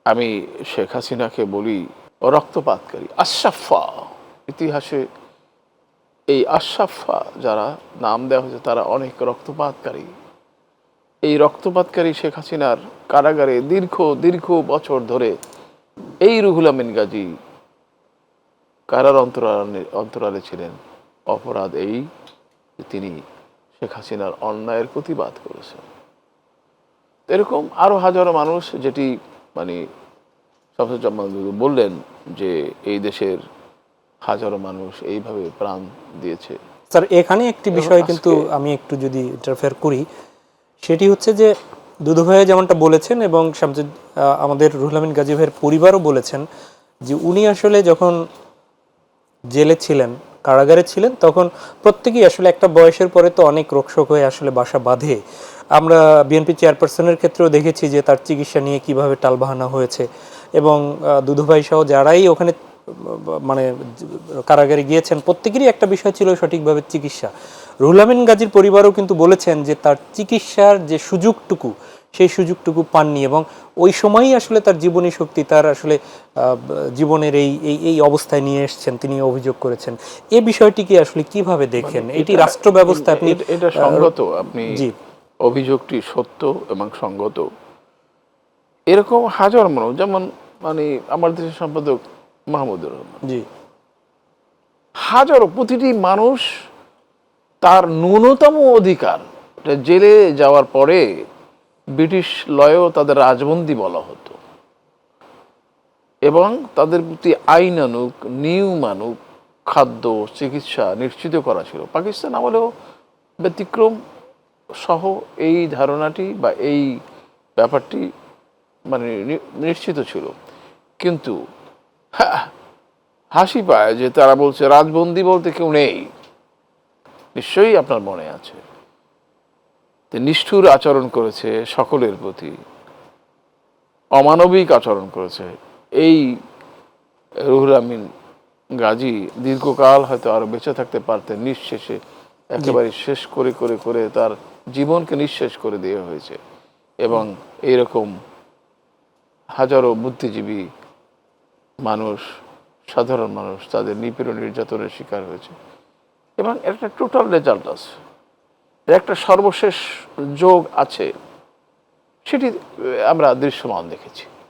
আমি শেখ হাসিনাকে বলি রক্তপাতকারী, আশরাফা। ইতিহাসে এই আশরাফা যারা নাম দেওয়া হয়েছে তারা অনেক রক্তপাতকারী। এই রক্তপাতকারী শেখ হাসিনার কারাগারে দীর্ঘ দীর্ঘ বছর ধরে এই রুহুল আমিন গাজী কারার অন্তরালে ছিলেন। অপরাধ এই যে তিনি শেখ হাসিনার অন্যায়ের প্রতিবাদ করেছেন। এরকম আরও হাজারো মানুষ, যেটি মানে সবচেয়ে বললেন যে এই দেশের হাজারো মানুষ এইভাবে প্রাণ দিয়েছে। স্যার এখানে একটি বিষয় কিন্তু আমি একটু যদি ইন্টারফেয়ার করি, সেটি হচ্ছে যে দুদু ভাইয়া যেমনটা বলেছেন এবং আমাদের রুহুল আমিন গাজী ভাইয়ের পরিবারও বলেছেন যে উনি আসলে যখন জেলে ছিলেন, কারাগারে ছিলেন, তখন প্রত্যেকেই আসলে একটা বয়সের পরে তো অনেক রোগশোক হয়ে আসলে বাসা বাঁধে। আমরা বিএনপি চেয়ারপারসনের ক্ষেত্রেও দেখেছি যে তার চিকিৎসা নিয়ে কিভাবে টালবাহানা হয়েছে এবং দুদুভাই সহ যারাই ওখানে মানে কারাগারে গিয়েছেন প্রত্যেকেরই একটা বিষয় ছিল সঠিকভাবে চিকিৎসা। রুহুল আমিন গাজীর পরিবারও কিন্তু বলেছেন যে তার চিকিৎসার যে সুযোগটুকু সেই সুযোগটুকু পাননি এবং ওই সময়ই আসলে তার জীবনী শক্তি তার আসলে জীবনের এই এই এই অবস্থায় নিয়ে এসেছেন, তিনি অভিযোগ করেছেন। এই বিষয়টিকে আসলে কিভাবে দেখেন? এটি রাষ্ট্র ব্যবস্থা আপনি এটা সঙ্গত, আপনি জি অভিযোগটি সত্য এবং সঙ্গত। এরকম হাজার মানুষ, যেমন মানে আমার দেশের সম্পাদক মাহমুদুর রহমান, জি হাজারো, প্রতিটি মানুষ তার ন্যূনতম অধিকার, জেলে যাওয়ার পরে ব্রিটিশ লয়েও তাদের রাজবন্দী বলা হতো এবং তাদের প্রতি আইন আনুক, নিয়ম আনুক, খাদ্য, চিকিৎসা নিশ্চিত করা ছিল। পাকিস্তান আমলেও ব্যতিক্রম সহ এই ধারণাটি বা এই ব্যাপারটি মানে নিশ্চিত ছিল। কিন্তু হাসি পায় যে তারা বলছে রাজবন্দী বলতে কেউ নেই। নিশ্চয়ই আপনার মনে আছে নিষ্ঠুর আচরণ করেছে সকলের প্রতি, অমানবিক আচরণ করেছে। এই রুহুল আমিন গাজী দীর্ঘকাল হয়তো আরো বেঁচে থাকতে পারতেন, নিঃশেষে একেবারে শেষ করে করে করে তার জীবনকে নিঃশেষ করে দেওয়া হয়েছে। এবং এইরকম হাজারো বুদ্ধিজীবী মানুষ, সাধারণ মানুষ তাদের নিপীড়ন নির্যাতনের শিকার হয়েছে। এবং একটা টোটাল রেজাল্ট আছে, একটা সর্বশেষ যোগ আছে, সেটি আমরা দৃশ্যমান দেখেছি।